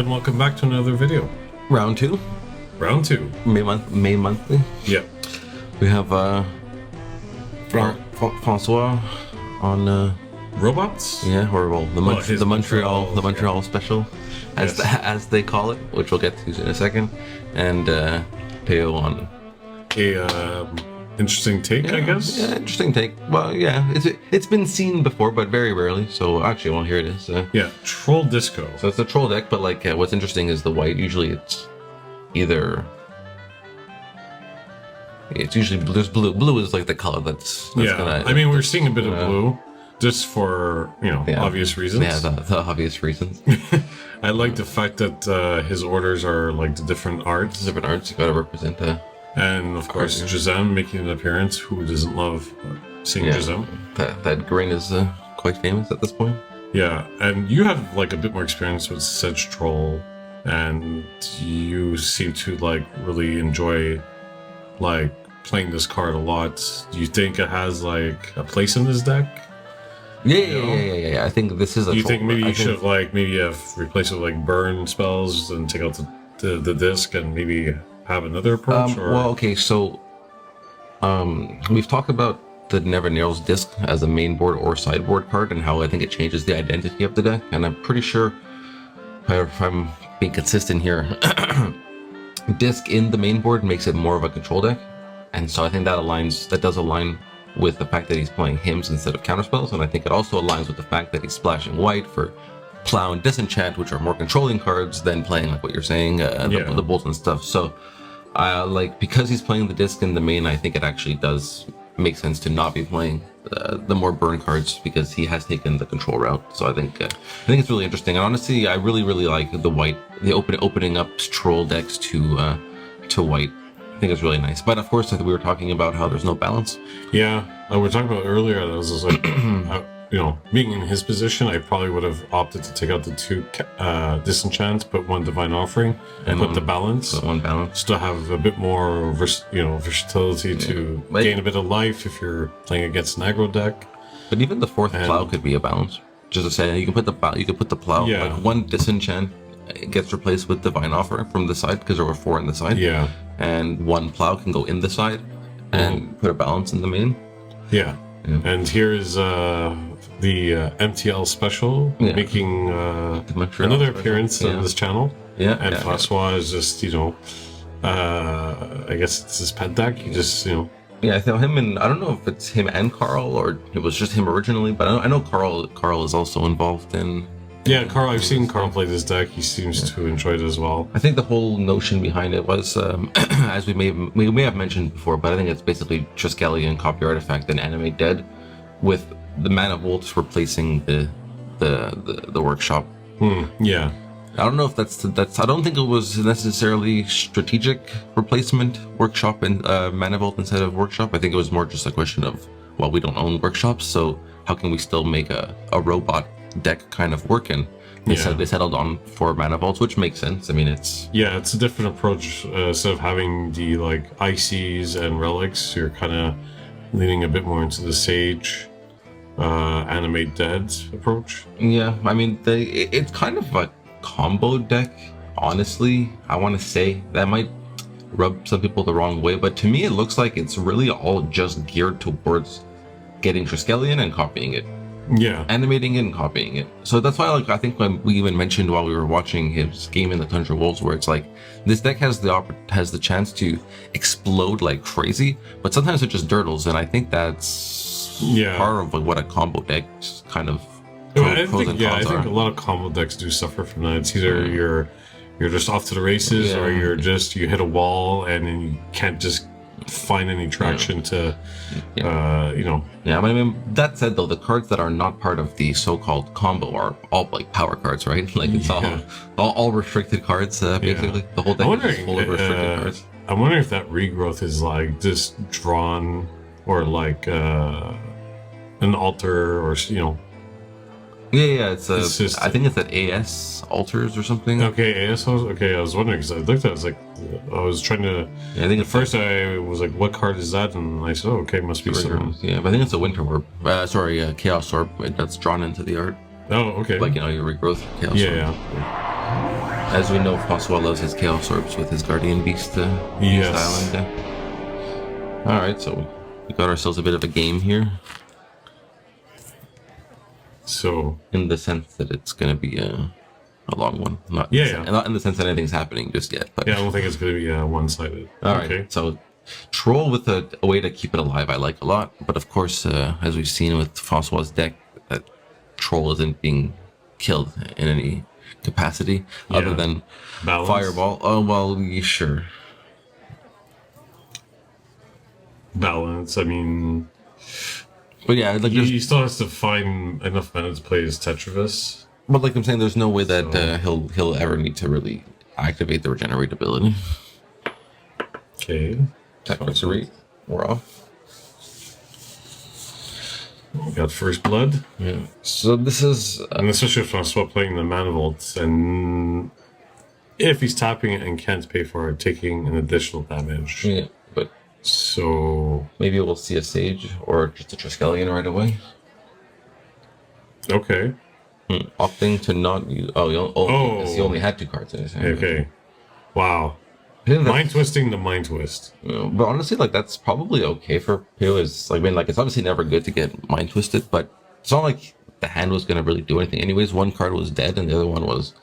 and welcome back to another video. Round two. May monthly. Yeah. We have François on robots. Yeah, or well, the Montreal Special, as they call it, which we'll get to in a second, and Peo on interesting take, I guess. Yeah, interesting take. Well, yeah, it's been seen before, but very rarely. So actually, well, here it is. Troll Disco. So it's a troll deck, but like what's interesting is the white. Usually, it's either. It's usually there's blue. Blue is like the color that's gonna. I mean, we're seeing a bit of blue, just for obvious reasons. Yeah, the obvious reasons. I like the fact that his orders are like the different arts. Different arts, you gotta represent the. And of course, Gisem making an appearance. Who doesn't love seeing Gisem? That grain is quite famous at this point. Yeah, and you have like a bit more experience with Sedge Troll, and you seem to like really enjoy like playing this card a lot. Do you think it has like a place in this deck? Yeah. I think this is a. You think maybe you should have replaced it with like burn spells and take out the disc and maybe have another approach? Well, okay, so we've talked about the Never Narrows disc as a main board or sideboard card and how I think it changes the identity of the deck, and I'm pretty sure, if I'm being consistent here, disc in the main board makes it more of a control deck, and so I think that does align with the fact that he's playing hymns instead of counterspells, and I think it also aligns with the fact that he's splashing white for Plow and Disenchant, which are more controlling cards than playing like what you're saying, the bolts and stuff. So because he's playing the disc in the main, I think it actually does make sense to not be playing the more burn cards because he has taken the control route. So I think it's really interesting, and honestly, I really like the opening up troll decks to white. I think it's really nice. But of course, we were talking about how there's no balance. Yeah, we were talking about earlier. I was just like, being in his position, I probably would have opted to take out the two disenchants, put one divine offering, and put the balance. Put one balance. To have a bit more, versatility to gain a bit of life if you're playing against an aggro deck. But even the fourth plow could be a balance. Just to say, you can put the plow. Yeah. Like one disenchant gets replaced with divine offering from the side because there were 4 in the side. Yeah. And one plow can go in the side and put a balance in the main. Yeah. And here is the MTL Special making another appearance on this channel. Yeah. And François is just, I guess it's his pet deck. He just, Yeah, I think him, and I don't know if it's him and Carl or it was just him originally, but I know Carl is also involved in. Yeah, Carl. I've seen Carl play this deck. He seems to enjoy it as well. I think the whole notion behind it was, as we may have mentioned before, but I think it's basically Triskelion copy artifact and animate dead, with the Mana Volts replacing the workshop. Yeah. I don't know if that's. I don't think it was necessarily strategic replacement workshop and Mana Vault instead of workshop. I think it was more just a question of, well, we don't own workshops, so how can we still make a robot deck kind of working? They settled on 4 Mana Vaults, which makes sense. I mean, it's a different approach. Instead of having the like ICs and relics, you're kind of leaning a bit more into the Sage animate dead approach. Yeah, I mean, it's kind of a combo deck. Honestly, I want to say that might rub some people the wrong way, but to me, it looks like it's really all just geared towards getting Triskelion and copying it. Yeah, animating it and copying it. So that's why, I think when we even mentioned while we were watching his game in the Tundra Wolves, where it's like this deck has the chance to explode like crazy, but sometimes it just dirtles, and I think that's part of what a combo deck kind of. I think a lot of combo decks do suffer from that. It's either you're just off to the races, or you hit a wall and then you can't just find any traction to I mean, that said, though, the cards that are not part of the so-called combo are all like power cards, right? Like it's all restricted cards, basically. The whole deck is full of restricted cards. I'm wondering if that regrowth is like just drawn, or like an altar, or it's just, I think it's at AS altars or something. Okay, AS. Okay, I was wondering because I looked at it, I was trying to. Yeah, I think at first I was like, "What card is that?" And I said, "Oh, okay, must be some." Yeah, but I think it's a Winter Orb. Chaos Orb that's drawn into the art. Oh, okay. Like your regrowth Chaos Orb. Yeah. As we know, François loves his Chaos Orbs with his Guardian Beast, Yes. Island deck. Alright, so we got ourselves a bit of a game here. So, In the sense that it's going to be a long one. Not in the sense that anything's happening just yet. But yeah, I don't think it's going to be one-sided. Alright, Okay. so Troll with a way to keep it alive I like a lot. But of course, as we've seen with François' deck, that Troll isn't being killed in any capacity other than Balance. Fireball. Oh, well, sure. Balance, I mean... But yeah, like He still has to find enough mana to play his Tetravis. but like I'm saying, there's no way that he'll ever need to really activate the regenerate ability. Okay. Tactics read. We're off. We got First Blood. Yeah. So this is And especially if François playing the Mana Vault, and if he's tapping it and can't pay for it, taking an additional damage. yeah, but So, maybe we'll see a Sage or just a Triskelion right away. okay. Opting to not use. Because he only had 2 cards in his hand. Okay. Wow. I think that's- Mind twisting the mind twist. But honestly, like that's probably okay for Peo. Is like, I mean, like it's obviously never good to get mind twisted, but it's not like the hand was gonna really do anything. Anyways, one card was dead and the other one was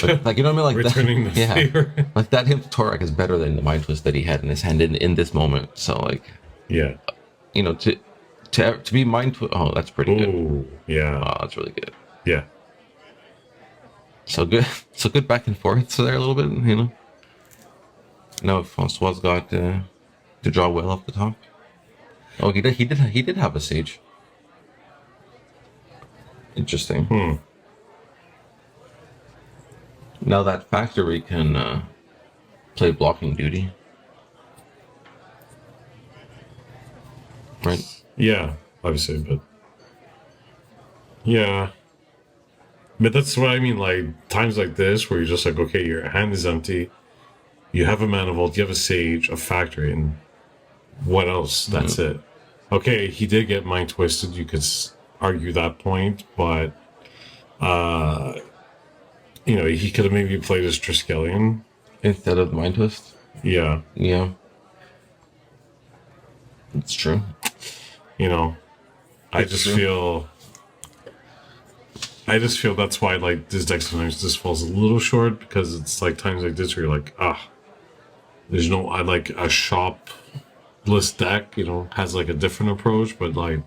like you know what I mean, like Returning that, the favor. like that him Torak is better than the mind twist that he had in his hand in this moment. So like, Yeah. you know, to be mind twist. Oh, that's pretty good. Ooh, yeah. Oh, that's really good. Yeah. So good back and forth. So there a little bit, you know. Now François got to draw well off the top. Oh, he did have a Sage. Interesting. Now that factory can play blocking duty. Right? Yeah, obviously, but... Yeah. But that's what I mean, like, times like this, where you're just like, okay, your hand is empty, you have a Mana Vault, you have a Sage, a Factory, and what else? That's it. Okay, he did get Mind Twisted, you could argue that point, but... you know, he could have maybe played as Triskelion. Instead of Mind Twist? Yeah. Yeah. It's true. You know, I just feel that's why, like, this deck sometimes just falls a little short, because it's like times like this where you're like, there's no, I like a shop list deck, you know, has like a different approach, but like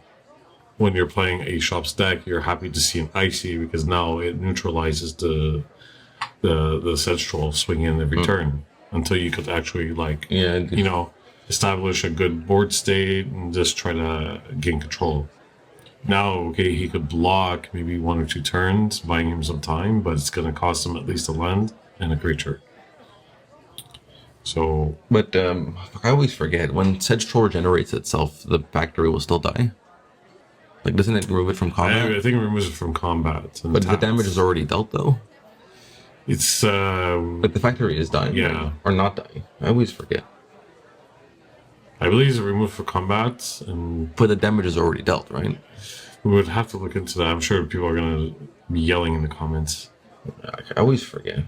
when you're playing a shop's deck, you're happy to see an icy because now it neutralizes the Sedge Troll swing in every turn until you could actually like, you know, establish a good board state and just try to gain control. Now, okay, he could block maybe 1 or 2 turns, buying him some time, but it's going to cost him at least a land and a creature. So, but I always forget, when Sedge Troll regenerates itself, the factory will still die. Like, doesn't it remove it from combat? I think it removes it from combat. But the damage is already dealt, though. It's But the factory is dying, yeah, right? Or not dying. I always forget. I believe it's removed for combat, but the damage is already dealt, right? We would have to look into that. I'm sure people are gonna be yelling in the comments. I always forget.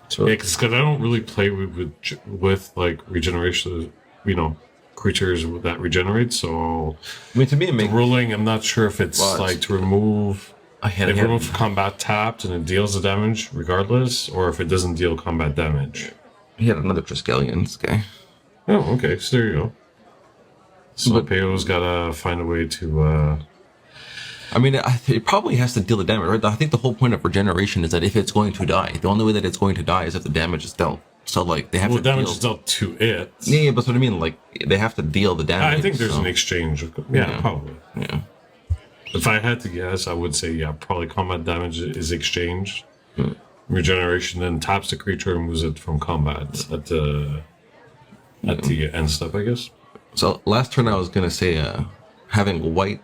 So, yeah, because I don't really play with like regeneration, you know, creatures that regenerate. So, I mean, to me, it makes ruling. I'm not sure if it's like to remove. If remove combat tapped and it deals the damage regardless, or if it doesn't deal combat damage. He had another Triskelion, this guy. Oh, okay. So there you go. So Peo's gotta find a way to. I mean, it probably has to deal the damage, right? I think the whole point of regeneration is that if it's going to die, the only way that it's going to die is if the damage is dealt. So, like, they have to damage is dealt to it. Yeah, but that's what I mean. Like, they have to deal the damage. I think there's an exchange. Yeah, probably. Yeah. If I had to guess, I would say, probably combat damage is exchanged. Regeneration then taps the creature and moves it from combat at the end step, I guess. So last turn I was going to say having white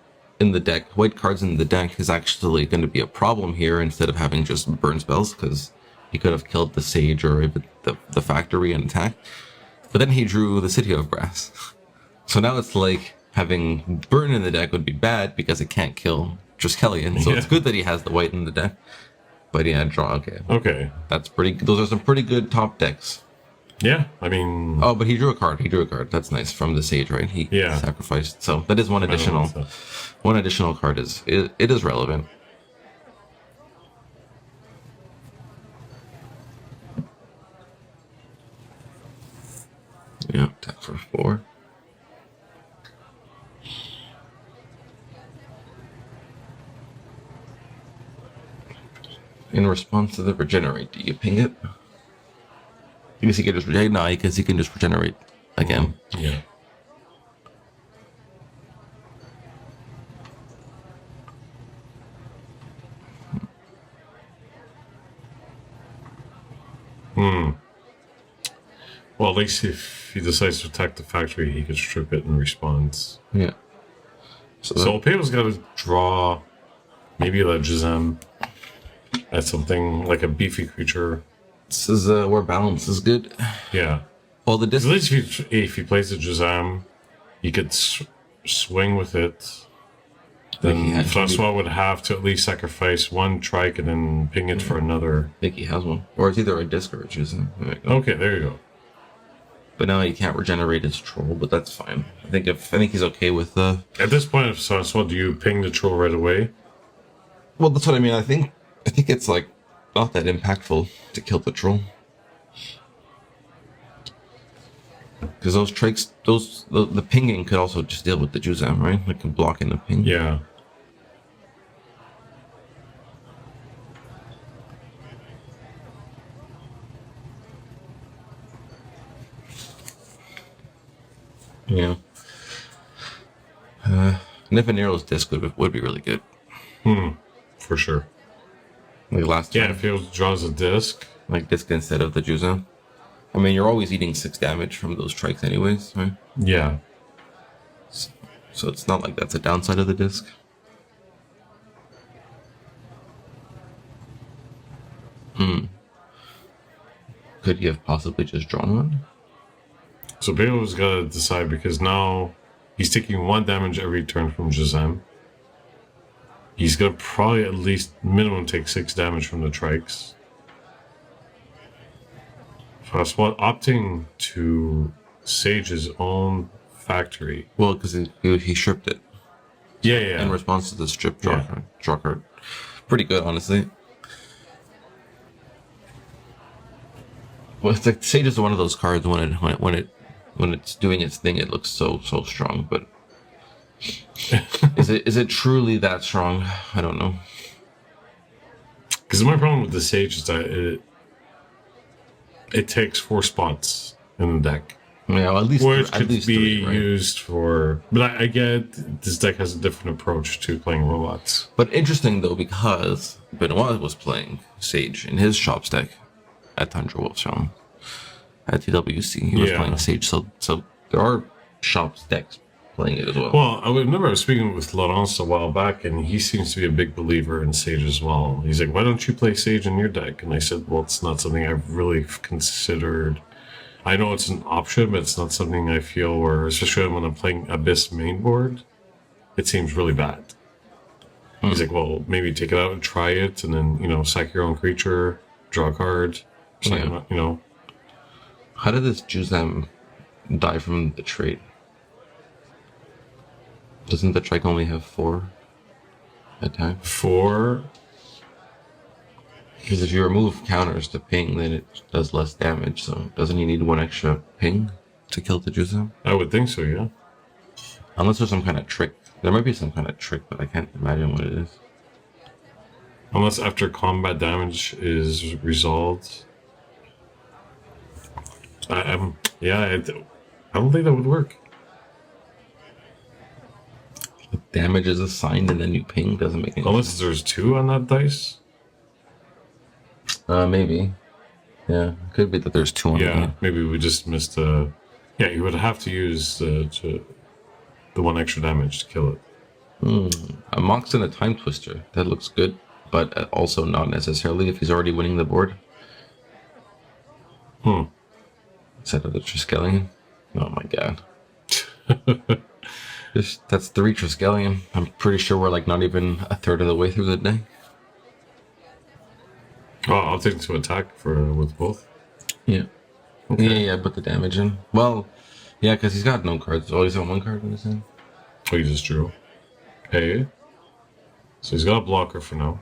cards in the deck is actually going to be a problem here instead of having just burn spells, because he could have killed the Sage or even the Factory and attack. But then he drew the City of Brass. So now it's like having burn in the deck would be bad because it can't kill Triskelion. So it's good that he has the white in the deck. But yeah, draw. Okay, Okay. that's pretty. Those are some pretty good top decks. Yeah, I mean... Oh, but he drew a card. He drew a card. That's nice from the Sage, right? He Yeah. sacrificed. So that is one I don't know additional. if One additional card is it is relevant. Yeah, tap for 4. In response to the regenerate, do you ping it? Because he can just regenerate. No, because he can just regenerate again. Yeah. Well, at least if he decides to attack the factory, he can strip it in response. Yeah. So Peo's got to draw maybe a Jizem at something like a beefy creature. This is where balance is good. Yeah. Well, the At distance. least if he plays the Jizam, he could swing with it. Then Francois would have to at least sacrifice one trike and then ping it for another. I think he has one, or it's either a disc or a Jizem. Okay, there you go. But now he can't regenerate his troll, but that's fine. I think he's okay with the. At this point, Francois, do you ping the troll right away? Well, that's what I mean. I think it's like not that impactful to kill the troll. Because those trikes, the pinging could also just deal with the Juzam, right? It can block in the ping. Yeah. Yeah. Nevanero's disc would be really good. For sure. Like last time. Yeah, if he draws a disc. Like disc instead of the Juzam. I mean, you're always eating 6 damage from those trikes anyways, right? Yeah. So it's not like that's a downside of the disc. Could you have possibly just drawn one? So Peo's got to decide because now he's taking 1 damage every turn from Jizem. He's going to probably at least minimum take 6 damage from the trikes. Francois opting to sage his own factory. Well, because he stripped it. Yeah. In response to the strip draw card. Pretty good, honestly. Well, it's like Sage is one of those cards when it's doing its thing, it looks so strong. But is it truly that strong? I don't know. Because my problem with the sage is that it takes 4 spots in the deck. Yeah, well, at least Which could be 3, right? used for... But I get this deck has a different approach to playing robots. But interesting, though, because Benoit was playing Sage in his shops deck at Tundra Wolfshound. At TWC, he was playing Sage. So there are shops decks playing it as well. Well, I remember I was speaking with Laurence a while back, and he seems to be a big believer in Sage as well. He's like, why don't you play Sage in your deck? And I said, well, it's not something I've really considered. I know it's an option, but it's not something I feel where, especially when I'm playing Abyss main board, it seems really bad. He's like, well, maybe take it out and try it, and then, sack your own creature, draw a card, How did this Juzam die from the trait? Doesn't the trike only have 4 attack? 4? Because if you remove counters to ping, then it does less damage. So doesn't he need 1 extra ping to kill the Juzam? I would think so, yeah. Unless there's some kind of trick. There might be some kind of trick, but I can't imagine what it is. Unless after combat damage is resolved. I don't think that would work. Damage is assigned and then you ping doesn't make any sense. Unless there's 2 on that dice. Maybe. Yeah, it could be that there's 2 on Yeah, the maybe we just missed yeah, you would have to use the 1 extra damage to kill it. A Mox and a Time Twister. That looks good, but also not necessarily if he's already winning the board. Instead of the Triskelion. Oh my god. That's 3 Triskelion. I'm pretty sure we're like not even a third of the way through the day. Oh, I'll take to attack with both. Yeah. Okay. Yeah, put the damage in. Well, yeah, because he's got no cards. Oh, he's got one card in his hand. Oh, he just drew. Hey. So he's got a blocker for now.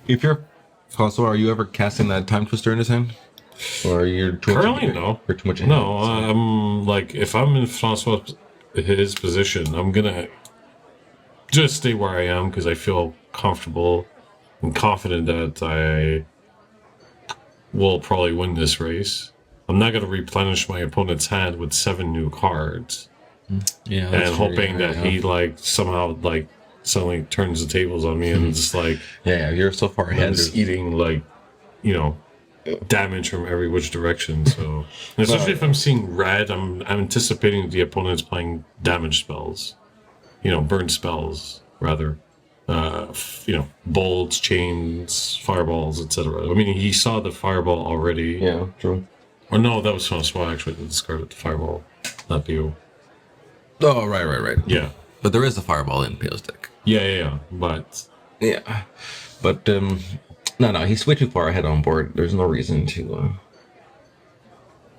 If you're François, are you ever casting that Time Twister in his hand? Or are you Currently, no. Or too much in No, hand, so. I'm like, if I'm in Francois' his position, I'm gonna just stay where I am because I feel comfortable and confident that I will probably win this race. I'm not gonna replenish my opponent's hand with 7 new cards Yeah, and hoping that he like somehow like suddenly turns the tables on me and just like Yeah, you're so far I'm ahead. just eating like, you know, damage from every which direction. So, and especially if I'm seeing red, I'm anticipating the opponent's playing damage spells, you know, burn spells rather. You know, bolts, chains, fireballs, etc. I mean, he saw the fireball already. Yeah, true. Or no, that was François actually that discarded the fireball, not Peo. Oh, right. Yeah. But there is a fireball in Peo's deck. Yeah. But Yeah. But, no, he's way too far ahead on board. There's no reason to,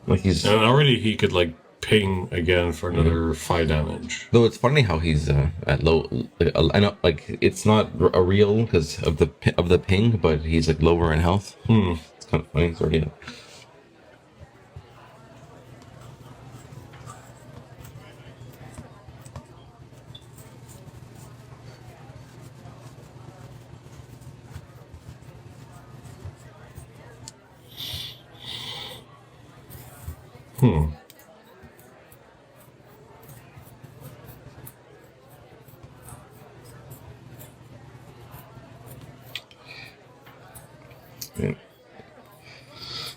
like he's... and already he could like ping again for another 5 damage. Though it's funny how he's at low. I know, like it's not a real because of the ping, but he's like lower in health. It's kind of funny. So yeah. Yeah.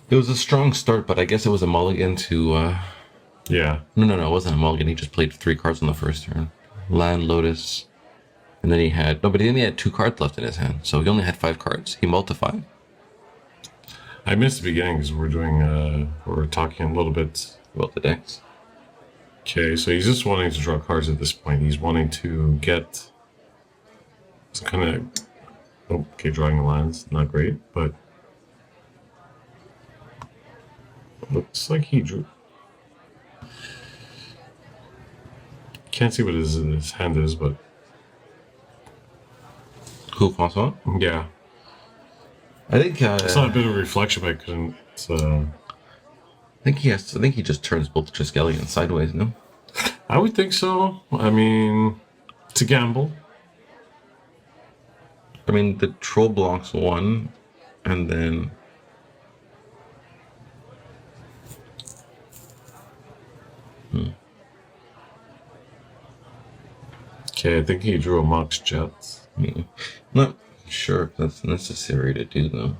It was a strong start, but I guess it was a mulligan to. Yeah. No, it wasn't a mulligan. He just played 3 cards on the first turn. Land, Lotus, and then he had no, but then he had 2 cards left in his hand, so he only had 5 cards. He multiplied. I missed the beginning because we're talking a little bit About the decks. Okay, so he's just wanting to draw cards at this point. He's wanting to get some kind of... Oh, okay, drawing the lands, not great, but... Looks like he drew... Can't see what his hand is, but... Who, François? Yeah. I think I saw a bit of reflection, but I couldn't... I think he just turns both Triskelion sideways, no? I would think so. I mean, it's a gamble. I mean, the troll blocks 1, and then... Okay, I think he drew a Mox Jet. Not sure if that's necessary to do, though.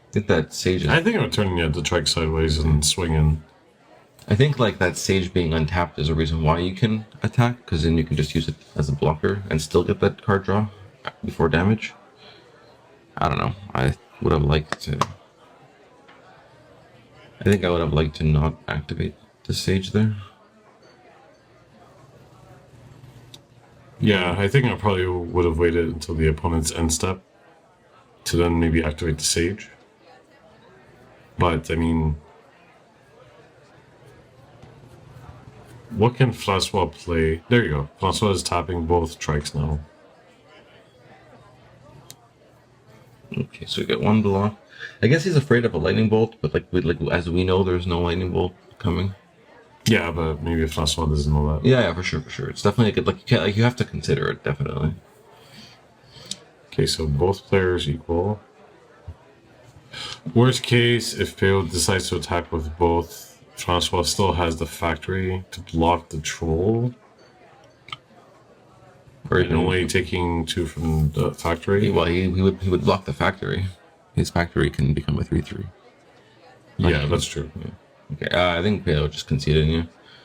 I think that Sage is... I think I'm turning the trike sideways and swinging. I think, like, that Sage being untapped is a reason why you can attack, because then you can just use it as a blocker and still get that card draw before damage. I don't know. I would have liked to... I think I would have liked to not activate the Sage there. Yeah, I think I probably would have waited until the opponent's end step to then maybe activate the Sage. But, I mean... What can François play? There you go. François is tapping both trikes now. Okay, so we get 1 block. I guess he's afraid of a lightning bolt, but like as we know, there's no lightning bolt coming. Yeah, but maybe François doesn't know that. Yeah, for sure. It's definitely a good, like, you have to consider it, definitely. Okay, so both players equal. Worst case, if Peo decides to attack with both, François still has the factory to block the troll. Or and only taking 2 from the factory. Well, he would block the factory. His factory can become a 3/3. Yeah, that's true. Yeah. Okay, I think Peo just conceded, yeah.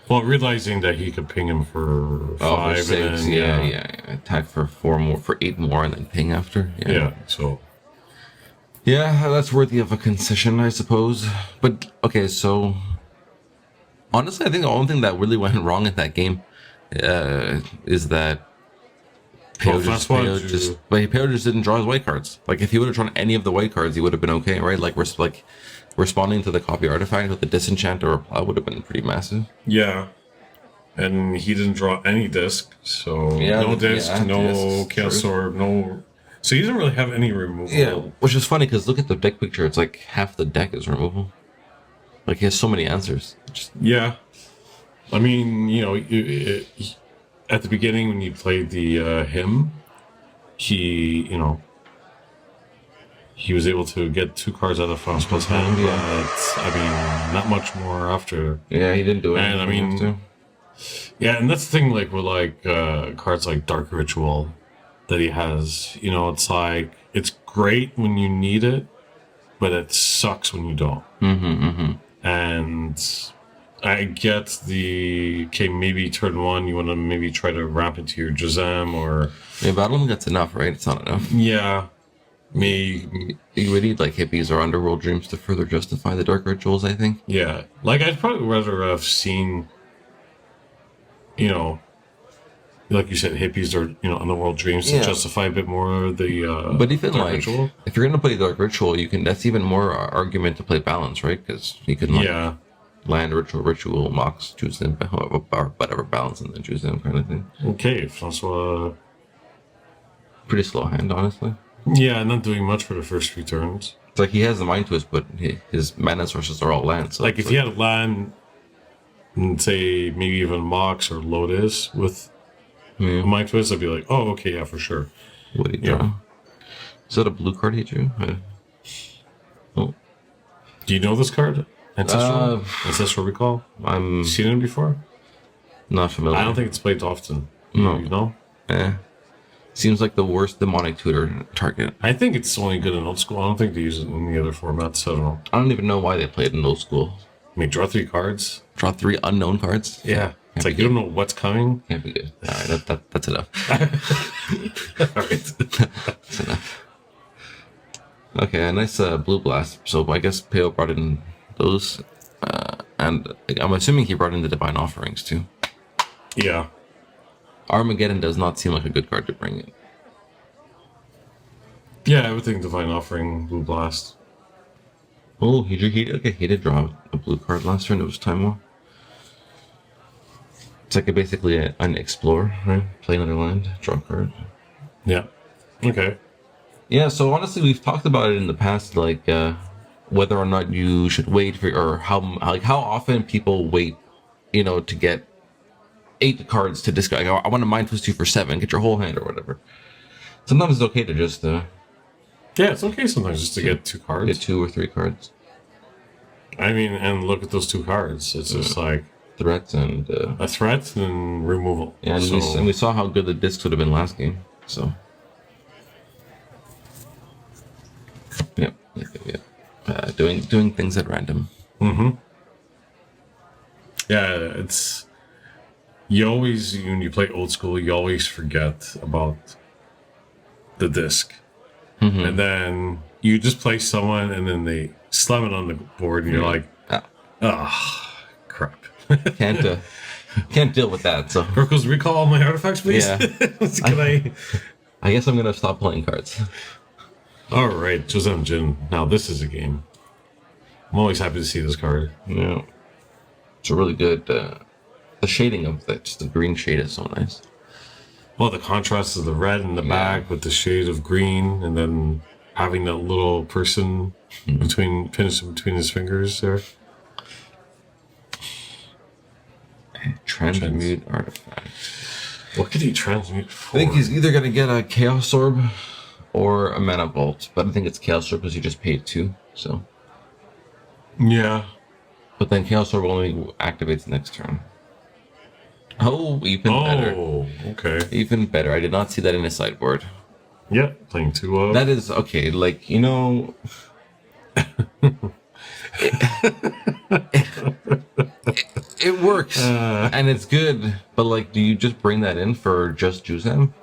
Well, realizing that he could ping him for 5 for 6, and then, yeah. Attack for 4 more, for 8 more, and then ping after. Yeah, so... Yeah, that's worthy of a concession, I suppose. But, okay, so... Honestly, I think the only thing that really went wrong in that game is that Peo just didn't draw his white cards. Like if he would have drawn any of the white cards, he would have been okay, right? Like responding to the copy artifact with the disenchant or reply would have been pretty massive. Yeah. And he didn't draw any disc, so no disc, no Chaos Orb, no. So he doesn't really have any removal. Yeah, which is funny because look at the deck picture. It's like half the deck is removal. Like he has so many answers. Yeah, I mean, at the beginning when you played the hymn, he was able to get 2 cards out of François' hand, but I mean, not much more after. Yeah, he didn't do it. And I mean, yeah, and that's the thing, like with cards like Dark Ritual that he has. It's like it's great when you need it, but it sucks when you don't. And I get maybe turn 1 you want to maybe try to wrap into your Jazam or. Yeah, but I don't think that's enough, right? It's not enough. Yeah. You would need like hippies or underworld dreams to further justify the dark rituals, I think. Yeah, like I'd probably rather have seen, like you said, hippies or underworld dreams to justify a bit more the. But even dark like, ritual. If you're gonna play dark ritual, that's even more argument to play balance, right? Because you can land ritual, mox, choose them, whatever balance, and then choose them kind of thing. Okay, François. Pretty slow hand, honestly. Yeah, not doing much for the first 3 turns. It's like he has the Mind Twist, but his mana sources are all land. So like if he had land, and say maybe even Mox or Lotus with a Mind Twist, I'd be like, oh, okay, yeah, for sure. What did he draw? Is that a blue card he drew? Oh. Do you know this card? Ancestral Recall? I'm seen it before? Not familiar. I don't think it's played often. No. You know? Seems like the worst demonic tutor target. I think it's only good in old school. I don't think they use it in the other formats. I don't know. I don't even know why they play it in old school. I mean, draw 3 cards. Draw 3 unknown cards. Yeah. It's like you don't know what's coming. Can't be good. All right, that's enough. All right. That's enough. Okay, a nice blue blast. So I guess Peo brought in those. And I'm assuming he brought in the Divine Offerings too. Yeah. Armageddon does not seem like a good card to bring in. Yeah, I would think Divine Offering, Blue Blast. Oh, he did draw a blue card last turn. It was Time War. It's like basically an Explorer, right? Play another land, draw a card. Yeah. Okay. Yeah, so honestly, we've talked about it in the past, like whether or not you should wait for, or how often people wait, to get 8 cards to discard. Like, I want to Mind Twist you for 7, get your whole hand or whatever. Sometimes it's okay to just yeah, it's okay sometimes just to get 2 cards. Get 2 or 3 cards. I mean, and look at those 2 cards. It's just like threats and a threat and removal. Yeah, and we saw how good the discs would have been last game. So yep. Doing things at random. Yeah, it's. You always, when you play old school, you always forget about the disc. And then you just play someone and then they slam it on the board and you're like, crap. Can't deal with that. So Oracles, recall all my artifacts, please. Yeah. I guess I'm going to stop playing cards. All right, Josem Jin. Now this is a game. I'm always happy to see this card. Yeah. It's a really good... the shading of just the green shade is so nice. Well, the contrast of the red in the back with the shade of green, and then having that little person pinched between his fingers there. Transmute artifact. What could he transmute for? I think he's either going to get a Chaos Orb or a Mana Vault, but I think it's Chaos Orb because he just paid 2, so. Yeah. But then Chaos Orb only activates next turn. Oh, even better. Oh, okay. Even better. I did not see that in his sideboard. Yeah, playing 2 of. That is, okay, like, it works, and it's good, but, like, do you just bring that in for just Juzam?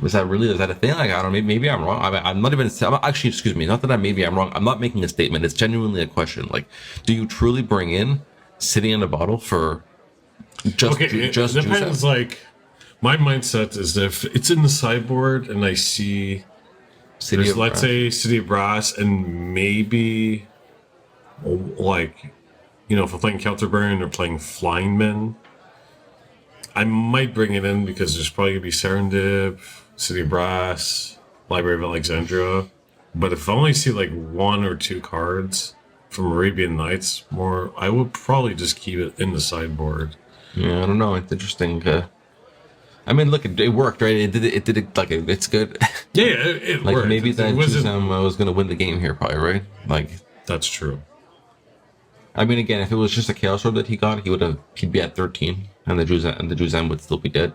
Is that a thing? Like, I don't know, maybe I'm wrong. I'm not even, actually, excuse me, not that I'm wrong. I'm not making a statement. It's genuinely a question. Like, do you truly bring in City in a Bottle for just it depends, Juzam? like, My mindset is that if it's in the sideboard and I see City of let's Brass. say City of Brass and maybe like, if we're playing Counterburn or playing Flying Men, I might bring it in because there's probably gonna be Serendip, City of Brass, Library of Alexandria. But if I only see like 1 or 2 cards from Arabian Nights, I would probably just keep it in the sideboard. Yeah, I don't know. It's interesting. I mean, look, it worked, right? It did it like it's good. Yeah, it Like worked. maybe It that wasn't. Juzam was gonna win the game here, probably, right? Like, That's true. I mean, again, if it was just a Chaos Orb that he got, he'd be at 13, and the Juzam would still be dead.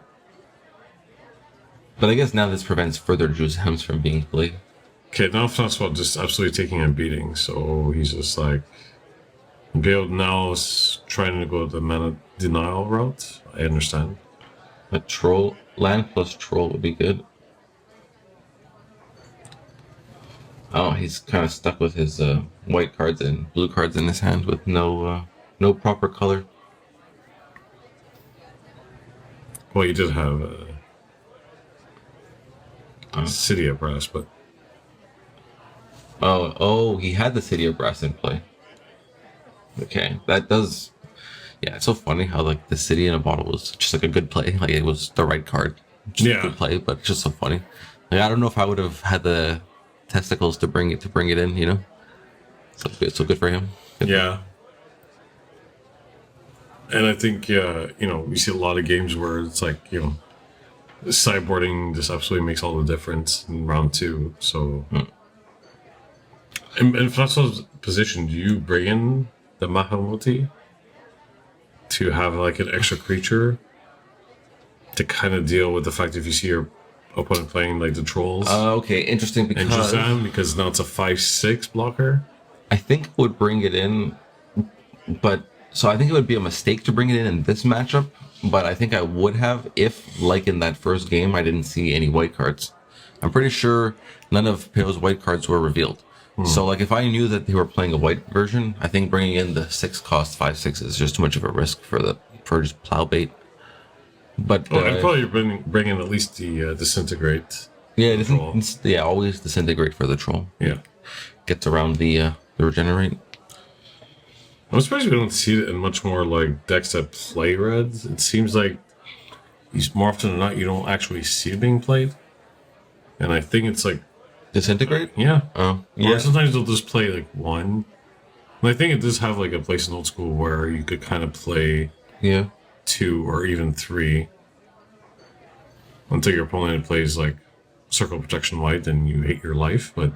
But I guess now this prevents further Juzams from being played. Okay, now François just absolutely taking a beating, so he's just like... Gale now is trying to go the mana denial route. I understand. A troll, land plus troll would be good. Oh, he's kind of stuck with his white cards and blue cards in his hand with no proper color. Well, you did have City of Brass, but... Oh, he had the City of Brass in play. Okay, that does... Yeah, it's so funny how like the City in a bottle was just like a good play. Like it was the right card. Just a good play, but just so funny. Like I don't know if I would have had the testicles to bring it in, you know? So good for him. Yeah. And I think, we see a lot of games where it's like, sideboarding just absolutely makes all the difference in round 2. So... In François' position, do you bring in the Mahamoti to have like an extra creature to kind of deal with the fact if you see your opponent playing like the trolls? Okay, interesting And Juzam, because now it's a 5/6 blocker. I think it would bring it in, but so I think it would be a mistake to bring it in this matchup. But I think I would have if, like in that first game, I didn't see any white cards. I'm pretty sure none of Peo's white cards were revealed. So, like, if I knew that they were playing a white version, I think bringing in the 6-cost 5/6 is just too much of a risk for just plow bait. But I'd probably bring in at least the disintegrate. Yeah, troll. Always disintegrate for the troll. Yeah, Gets around the regenerate. I'm surprised we don't see it in much more like decks that play red. It seems like more often than not you don't actually see it being played, and I think it's like. Disintegrate? Yeah. Oh, yeah. Or sometimes they'll just play like 1. And I think it does have like a place in old school where you could kind of play 2 or even 3 until your opponent plays like Circle Protection White and you hate your life. But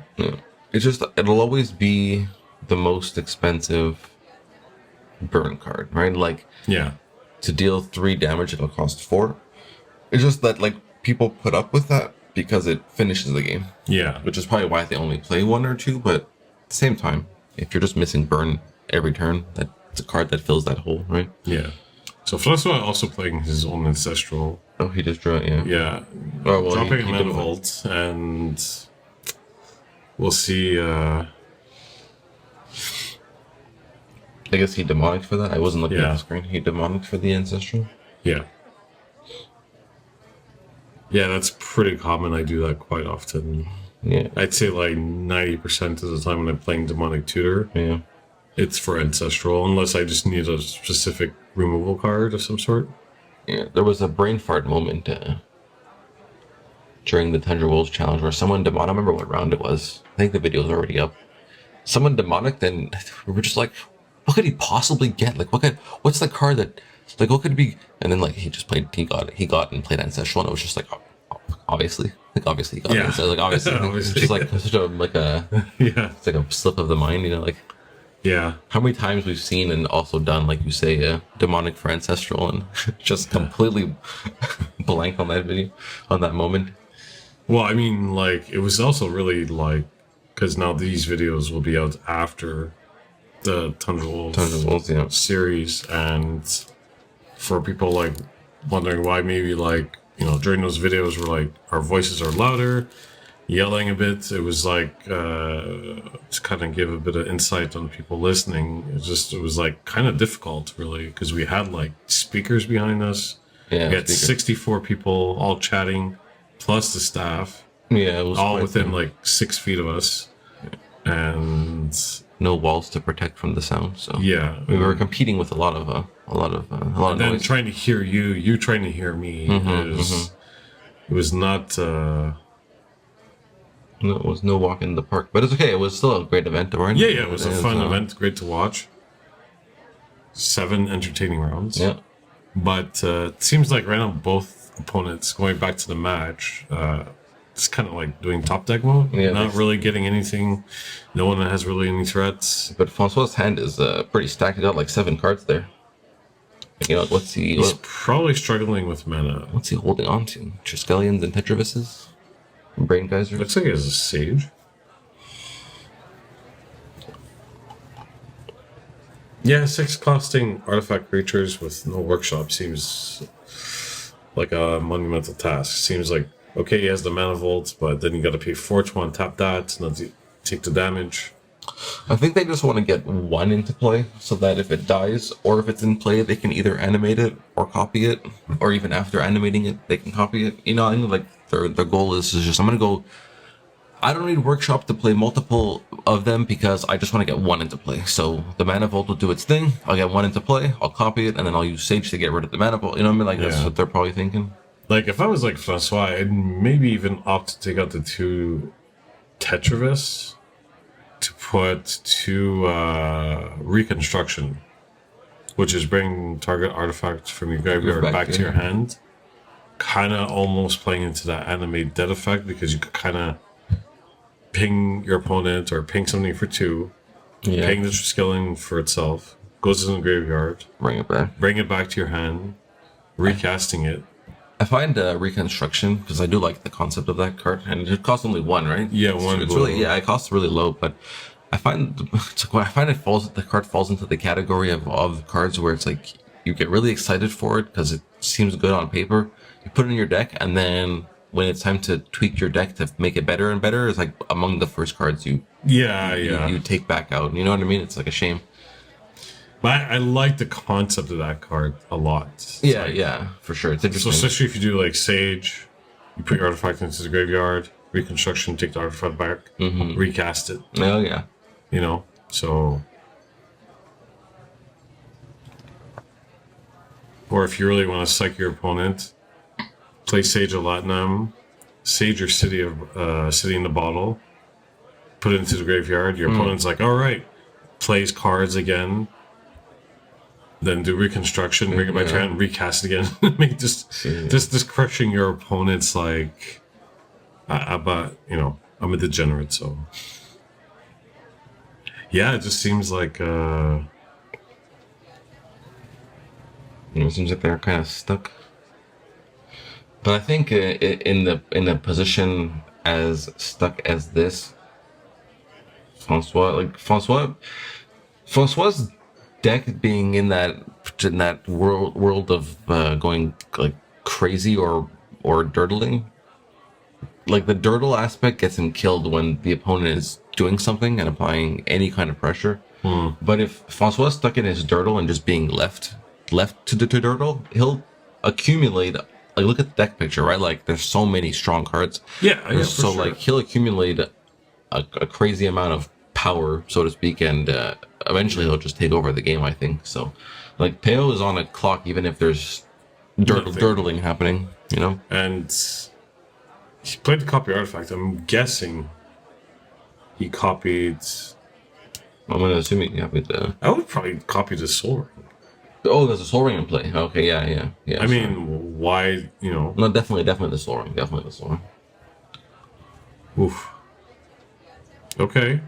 it's just it'll always be the most expensive burn card, right? Like to deal 3 damage, it'll cost 4. It's just that like people put up with that because it finishes the game. Yeah. Which is probably why they only play 1 or 2, but at the same time, if you're just missing burn every turn, that's a card that fills that hole, right? Yeah. So François also playing his own Ancestral. Oh, he just drew it, yeah. Yeah. Oh, well, dropping he a Mana Vault, and we'll see. I guess he demonic for that. I wasn't looking at the screen. He demonic for the Ancestral. Yeah. Yeah, that's pretty common. I do that quite often. Yeah. I'd say like 90% of the time when I'm playing Demonic Tutor, it's for Ancestral, unless I just need a specific removal card of some sort. Yeah, there was a brain fart moment during the Tundra Wolves challenge where someone demonic, I don't remember what round it was. I think the video is already up. Someone demonic, then we were just like, what could he possibly get? Like, what's the card that, like, what could it be? And then, like, he got and played Ancestral, and it was just like, obviously he got it. So, like, obviously. It's just like such a, like a, it's like a slip of the mind, you know, like. Yeah. How many times we've seen and also done, like you say, demonic for Ancestral and just completely blank on that video, on that moment. Well, I mean, like, it was also really like, because now these videos will be out after the Tundra Wolves series, and for people like wondering why maybe like, during those videos where like our voices are louder, yelling a bit, it was like to kind of give a bit of insight on people listening. It was like kind of difficult really, because we had like speakers behind us, Yeah, We had 64 people all chatting, plus the staff, yeah, it was all quite within the- like 6 feet of us. And no walls to protect from the sound. So yeah, we were competing with a lot of and then noise. trying to hear you trying to hear me it was not No, it was no walk in the park, but it's okay. It was still a great event, right? yeah, it was a fun event, great to watch. 7 entertaining rounds. Yeah, But it seems like right now both opponents going back to the match, it's kind of like doing top deck mode. Yeah, Not really getting anything. No one has really any threats. but Francois's hand is pretty stacked. He got like 7 cards there. You know, He's probably struggling with mana. what's he holding on to? Triskelions and Tetravises? Brain Geysers? Looks like he has a Sage. Yeah, 6 costing artifact creatures with no workshop seems like a monumental task. Seems like, okay, he has the mana vault, but then you gotta pay 4 to untap that, not to take the damage. I think they just want to get 1 into play so that if it dies or if it's in play, they can either animate it or copy it, or even after animating it, they can copy it. You know, I think like their goal is just, I'm going to go, I don't need workshop to play multiple of them because I just want to get 1 into play. So the mana vault will do its thing. I'll get 1 into play, I'll copy it, and then I'll use Sage to get rid of the mana vault. You know what I mean? Like that's what they're probably thinking. Like, if I was like Francois, I'd maybe even opt to take out the 2 Tetravis to put 2 Reconstruction, which is bring target artifact from your graveyard back to your hand. Kind of almost playing into that animate dead effect because you could kind of ping your opponent or ping something for 2, ping the Triskelion for itself, goes in the graveyard, Bring it back. to your hand, recasting it. I find Reconstruction, because I do like the concept of that card, and it costs only 1, right? Yeah, 1. It's really, yeah, it costs really low, but I find the card falls into the category of cards where it's like you get really excited for it because it seems good on paper. You put it in your deck, and then when it's time to tweak your deck to make it better and better, it's like among the first cards you take back out. You know what I mean? It's like a shame. But I like the concept of that card a lot. It's Yeah, for sure. It's So interesting. especially if you do like Sage, you put your artifact into the graveyard, Reconstruction, take the artifact back, recast it. Oh yeah. You know, so. Or if you really want to psych your opponent, play Sage of Latinum, Sage your City in the Bottle, put it into the graveyard. Your opponent's like, all right, plays cards again. Then do Reconstruction, bring it back to your hand, recast it again. Make just crushing your opponents like. But you know, I'm a degenerate, so. Yeah, it just seems like. It seems like they're kind of stuck. But I think in the position as stuck as this, Francois's deck being in that world of going like crazy or dirtling. Like the dirtle aspect gets him killed when the opponent is doing something and applying any kind of pressure. But if Francois is stuck in his dirtle and just being left to dirtle, he'll accumulate. Like look at the deck picture, right? Like there's so many strong cards. Yeah, So like he'll accumulate a crazy amount of power, so to speak, and eventually he'll just take over the game. I think so. Like Peo is on a clock, even if there's dirtling happening. You know, and. He played the copy artifact. I'm guessing he copied. I'm gonna assume he copied the. I would probably copy the Soul Ring. Oh, there's a Soul Ring in play. Okay, yeah. I mean, why? You know. No, definitely the Soul Ring. Definitely the Soul Ring. Oof. Okay.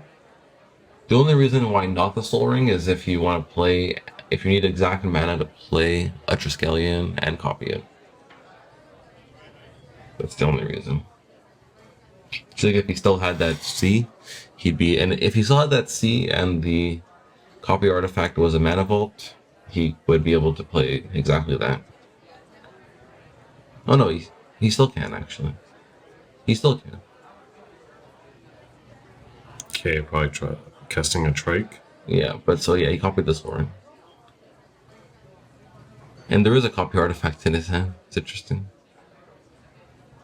The only reason why not the Soul Ring is if you want to play, if you need exact mana to play a Triskelion and copy it. That's the only reason. So if he still had that C, he'd be, and if he still had that C and the copy artifact was a mana vault, he would be able to play exactly that. Oh no, he still can actually. He still can. Okay, probably try casting a trike. Yeah, but so yeah, he copied this one. And there is a copy artifact in his hand. It's interesting.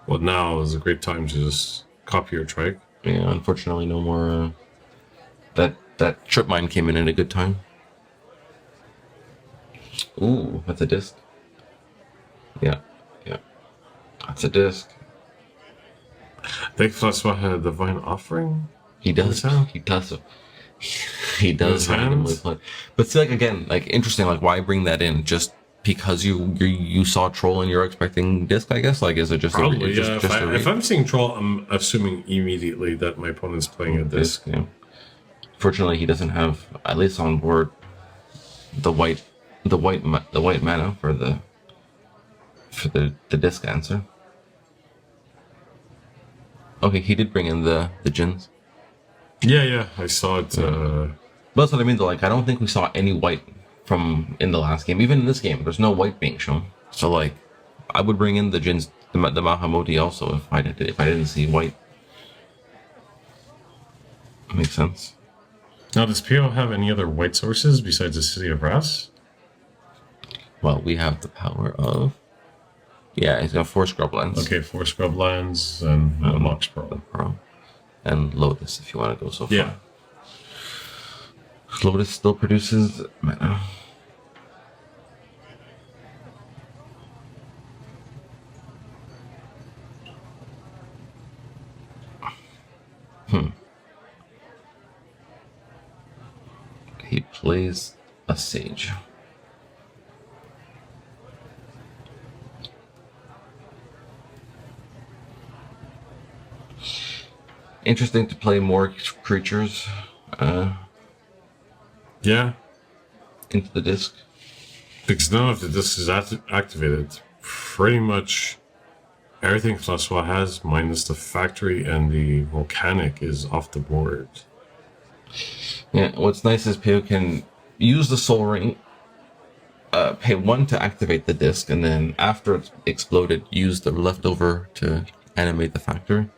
Well, now is a great time to just copy your trike. Yeah, unfortunately, no more. That trip mine came in at a good time. Ooh, that's a disc. Yeah, yeah, that's a disc. I think Francois had a divine offering. He does. He does. He does randomly play. But see, like again, like interesting. Like why bring that in? Just because you saw troll and you're expecting disc? I guess. Like is it just probably? Yeah. If I'm seeing troll, I'm assuming immediately that my opponent's playing a disc. Yeah. Fortunately, he doesn't have, at least on board, the white mana for the disc answer. Okay, he did bring in the djinns. Yeah, I saw it. But that's what I mean, though. Like, I don't think we saw any white from in the last game. Even in this game, there's no white being shown. So, like, I would bring in the djinns, the Mahamoti also if I didn't see white. Makes sense. Now, does Peo have any other white sources besides the City of Brass? Well, we have the power of... Yeah, he's got 4 scrublands. Okay, 4 scrublands and Mox Pearl. And Lotus, if you want to go so far. Yeah. Lotus still produces mana. He plays a Sage. Interesting to play more creatures Yeah. into the disc. Because now if the disc is activated, pretty much everything Francois has, minus the factory and the volcanic, is off the board. Yeah, what's nice is Peo can use the Soul Ring, pay 1 to activate the disc, and then after it's exploded, use the leftover to animate the factory.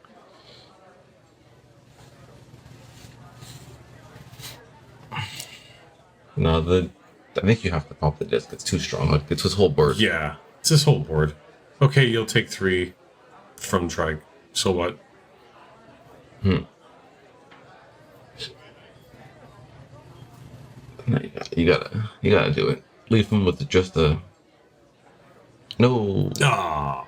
No, I think you have to pop the disc. It's too strong. Like, it's his whole board. Yeah, it's his whole board. Okay, you'll take 3 from Trike. So what? No, you gotta do it. Leave him with just a... No. Ah.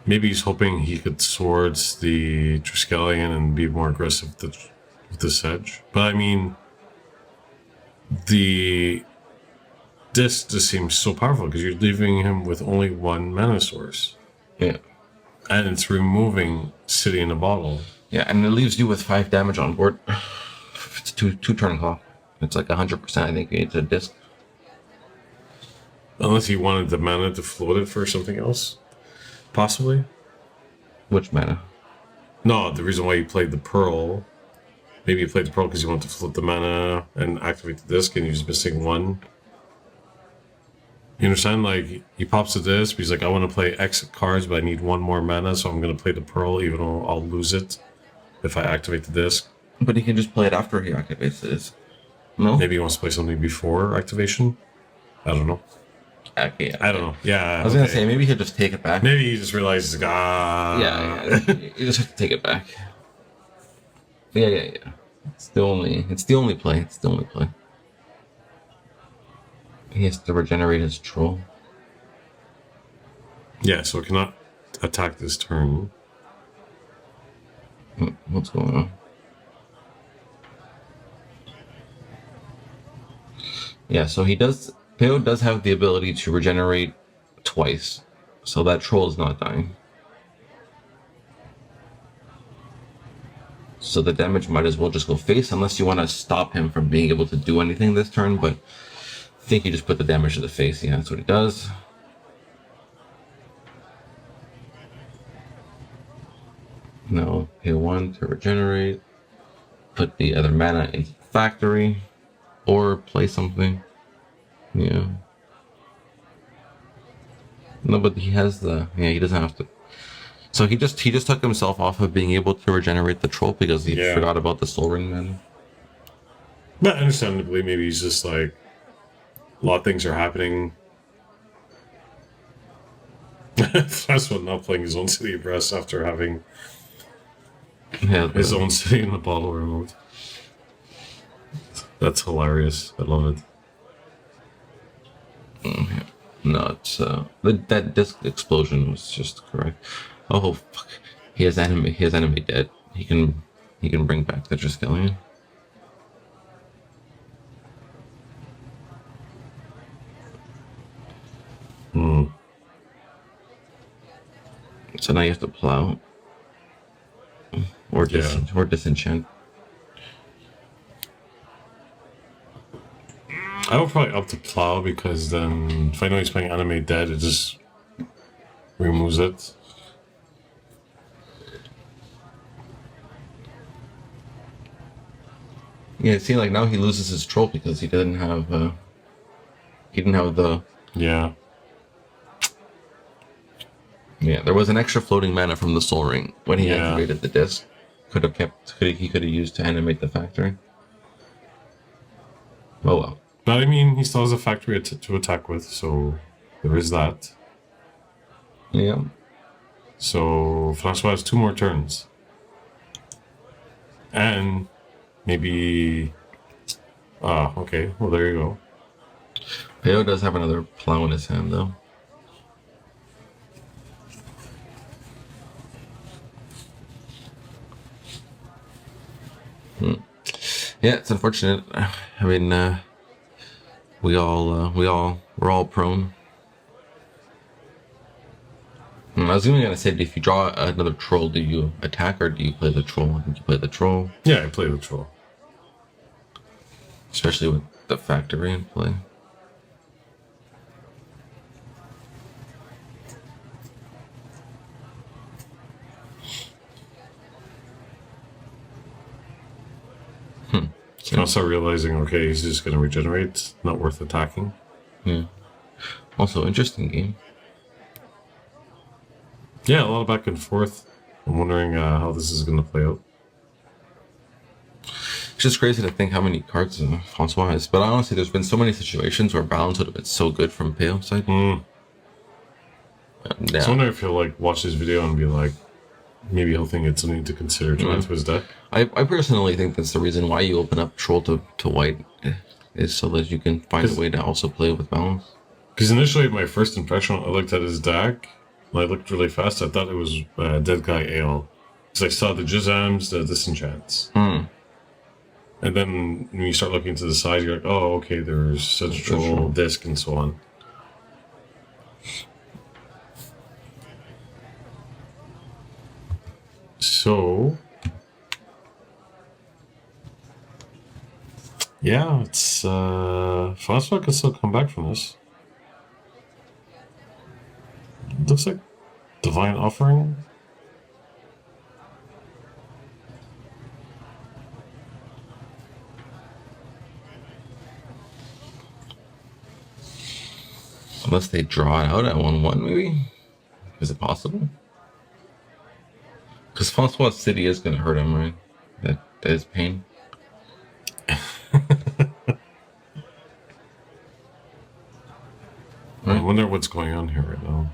Maybe he's hoping he could swords the Triskelion and be more aggressive with the Sedge. But I mean, the disc just seems so powerful because you're leaving him with only 1 mana source. Yeah. And it's removing City in a Bottle. Yeah, and it leaves you with 5 damage on board. It's two turn clock. It's like 100%. I think it's a disc. Unless he wanted the mana to float it for something else, possibly. Which mana? No, the reason why you played the Pearl. Maybe you played the Pearl because you want to float the mana and activate the disc, and you're just missing 1. You understand? Like, he pops the disc, he's like, I want to play X cards, but I need 1 more mana, so I'm going to play the Pearl, even though I'll lose it if I activate the disc. But he can just play it after he activates the disc. No? Maybe he wants to play something before activation? I don't know. Okay, I don't know. Yeah. I was going to say, maybe he'll just take it back. Maybe he just realizes, Yeah. You just have to take it back. Yeah. It's the only play. He has to regenerate his troll. Yeah, so it cannot attack this turn. What's going on? Yeah, so Peo does have the ability to regenerate twice, so that troll is not dying. So the damage might as well just go face, unless you want to stop him from being able to do anything this turn, but I think you just put the damage to the face. Yeah, that's what it does. Now, pay 1 to regenerate. Put the other mana into the factory. Or play something. Yeah. No, but he has the... Yeah, he doesn't have to. So he just took himself off of being able to regenerate the troll because he forgot about the Soul Ring mana. But understandably, maybe he's just like... A lot of things are happening. François not playing his own city of Brest after having Yeah, his own city in the bottle removed. That's hilarious. I love it. no, it's that disc explosion was just correct. Oh fuck, he has enemy dead. He can bring back the Triskelion. So now you have to plow or disenchant. I would probably up to plow because then if I know he's playing animate dead, it just removes it. Yeah, it seemed like now he loses his troll because he didn't have the Yeah. yeah. There was an extra floating mana from the Soul Ring when he Yeah. activated the disc. He could have used to animate the factory. Oh well. But I mean, he still has a factory to attack with, so there is that. Yeah. So Francois has 2 more turns. And maybe... Ah, okay. Well, there you go. Peo does have another plow in his hand though. Yeah, it's unfortunate. I mean, we're all prone. I was even gonna say, if you draw another troll, do you attack or do you play the troll? I think you play the troll, Yeah, I play the troll. especially with the factory in play. Also realizing, okay, he's just going to regenerate. Not worth attacking. Yeah. Also, interesting game. Yeah, a lot of back and forth. I'm wondering how this is going to play out. It's just crazy to think how many cards François has. But honestly, there's been so many situations where balance would have been so good from Peo's side. I Yeah. was wondering if he'll like watch this video and be like, maybe he'll think it's something to consider to add to his deck. I personally think that's the reason why you open up Troll to white, is so that you can find a way to also play with balance. Because initially, my first impression, I looked at his deck, and I looked really fast. I thought it was Dead Guy Ale. Because I saw the Jizams, the Disenchants. And then when you start looking to the side, you're like, oh, okay, there's Central Disc and so on. So, yeah, it's François can still come back from this. Looks like Divine Offering. Unless they draw it out at 1/1, maybe? Is it possible? Because François City is going to hurt him, right? That is pain. I wonder what's going on here right now.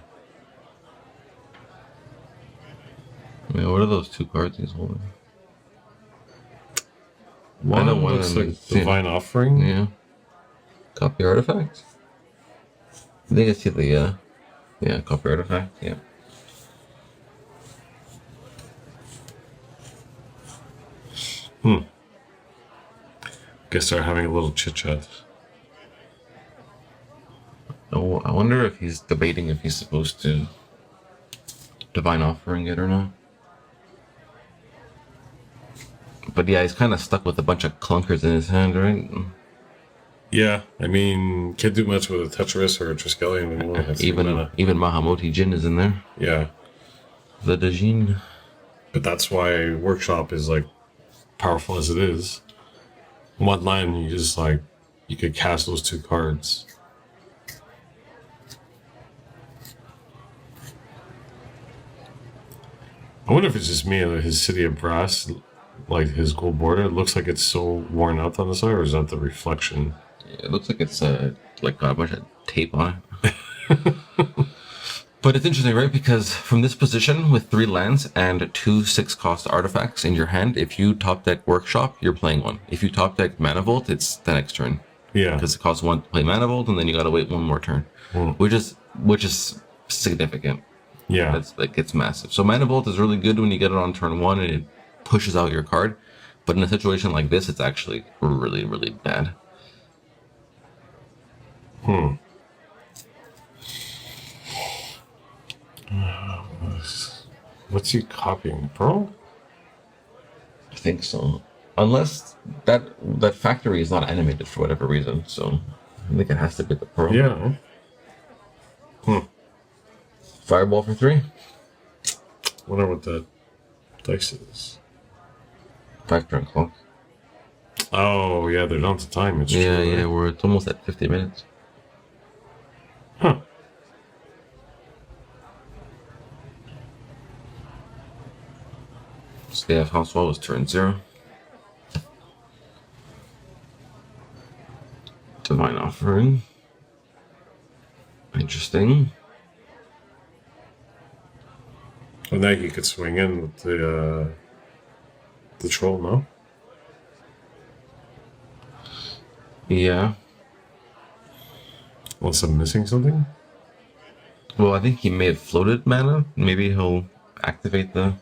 Yeah, what are those 2 cards he's holding? One I know one of looks them like is- Divine Offering. Yeah. Copy artifact? I think I see the, yeah, copy artifact, yeah. Guess they're having a little chit chat. Oh, I wonder if he's debating if he's supposed to Divine Offering it or not. But yeah, he's kind of stuck with a bunch of clunkers in his hand, right? Yeah, I mean, can't do much with a Tetris or a Triskelion anymore. That's Even Mahamoti Jin is in there. yeah, The Dajin. but that's why Workshop is like powerful as it is. One line, you just like you could cast those 2 cards. I wonder if it's just me that his City of Brass, like his gold border, looks like it's so worn out on the side, or is that the reflection? It looks like it's like got a bunch of tape on it. But it's interesting, right? Because from this position with 3 lands and 2 6-cost artifacts in your hand, if you top deck Workshop, you're playing 1. If you top deck Manifold, it's the next turn. Yeah. Because it costs 1 to play Manifold, and then you gotta wait 1 more turn. Which is significant. Yeah. It's massive. So Manifold is really good when you get it on turn 1 and it pushes out your card. But in a situation like this, it's actually really, really bad. What's he copying? Pearl? I think so. Unless that factory is not animated for whatever reason, so I think it has to be the Pearl. Yeah. Fireball for 3. Wonder what that dice is. 5 turn clock. Oh yeah, they're down to time. It's Yeah, true, right? yeah, it's almost at 50 minutes. Huh. Peo François was turn 0. Divine Offering. Interesting. And now he could swing in with the troll, no? Yeah. Unless I'm missing something? Well, I think he may have floated mana. Maybe he'll activate the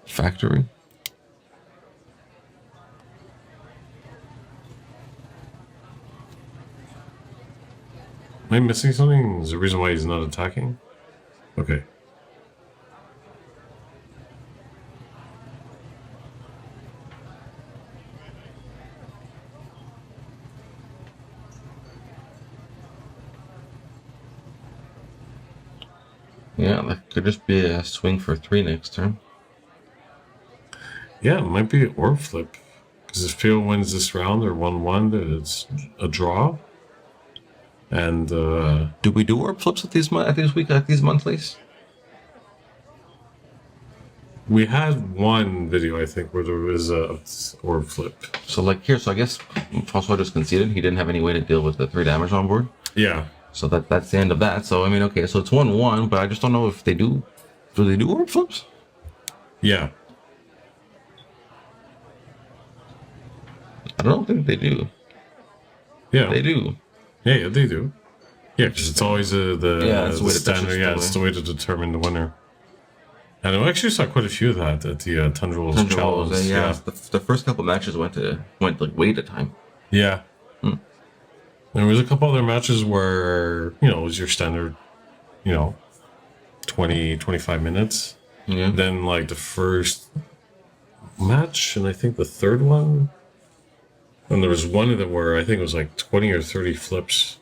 factory. Am I missing something? Is there a reason why he's not attacking? Okay. Yeah, that could just be a swing for 3 next turn. Yeah, it might be an orb flip. Because if Peo wins this round or 1-1, then it's a draw. And Do we do orb flips at these monthlies? we had one video, I think, where there was a orb flip. So like here, so I guess François just conceded. He didn't have any way to deal with the 3 damage on board. Yeah. So that's the end of that. So I mean, okay, so it's 1-1, but I just don't know if they do. Do they do orb flips? Yeah. I don't think they do. Yeah. They do. Yeah, they do. Yeah, because it's always it's the the way to standard. Yeah, it's the way to determine the winner. And I actually saw quite a few of that at the Tundra Special. Yeah. The first couple matches went like way to time. Yeah. There was a couple other matches where, it was your standard, 20, 25 minutes. Yeah. Then, like, the first match, and I think the third one, and there was one of them where I think it was like 20 or 30 flips.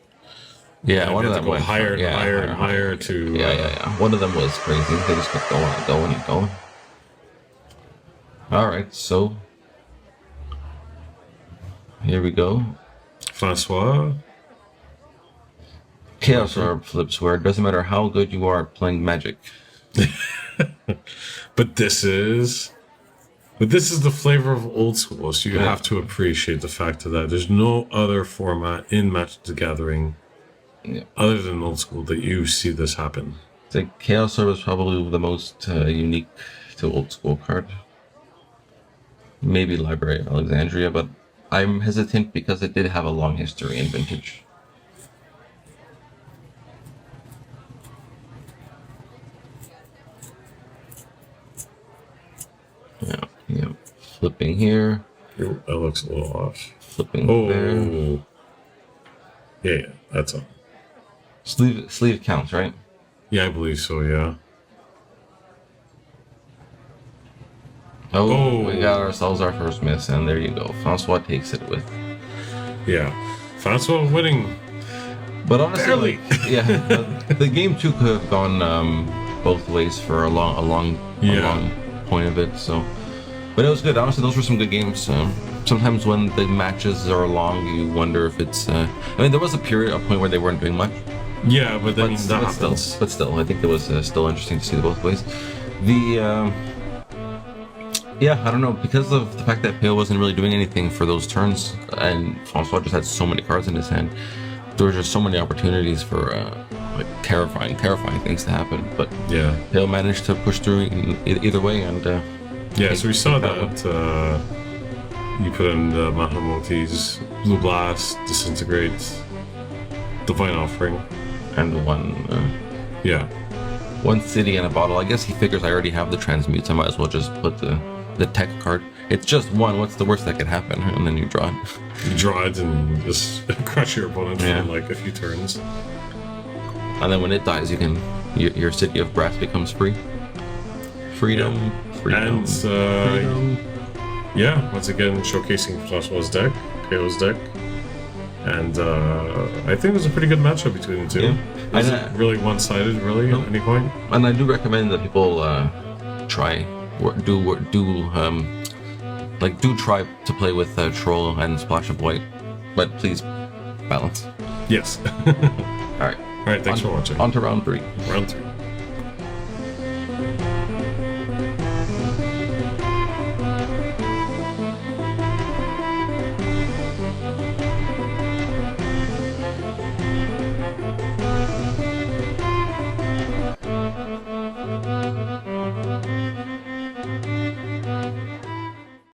Yeah, one of Had them to go went higher and higher and higher to... Yeah. One of them was crazy. They just kept going and going and going. All right, so here we go. François. Chaos Orb flips, where it doesn't matter how good you are at playing Magic. But this is the flavor of old school, so you have to appreciate the fact that there's no other format in Magic the Gathering other than old school that you see this happen. I think Chaos Orb is probably the most unique to old school card. Maybe Library of Alexandria, but I'm hesitant because it did have a long history in Vintage. Yeah. Flipping here. Ooh, that looks a little off. Flipping there. Yeah, that's all. Sleeve counts, right? Yeah, I believe so, yeah. Oh, we got ourselves our first miss, and there you go. François takes it with. Yeah. François winning. But honestly, barely. The game too could have gone both ways for a long point of it. So, but it was good. Honestly, those were some good games. Sometimes when the matches are long, you wonder if it's. I mean, there was a point where they weren't doing much. Yeah, but I mean, that happens. But still, I think it was still interesting to see both ways. I don't know, because of the fact that Peo wasn't really doing anything for those turns, and François just had so many cards in his hand. there were just so many opportunities for like terrifying things to happen. But Yeah. Peo managed to push through either way, and Yeah, so we saw that that you put in the Mahamoti's Blue Blast, Disintegrate, Divine Offering. and Yeah. one city and a bottle. I guess he figures I already have the transmutes. I might as well just put the tech card. It's just one. What's the worst that could happen? And then you draw it. You draw it and just crush your opponent Yeah. for like a few turns. And then when it dies, you can your city of brass becomes free. Freedom. And Freedom. yeah, once again showcasing François' deck, Peo's deck. And I think it was a pretty good matchup between the two. Yeah. It wasn't really one-sided, really, at any point. And I do recommend that people try try to play with Troll and Splash of White, but please balance. Yes. All right. All right, thanks for watching. On to round 3. Round 3.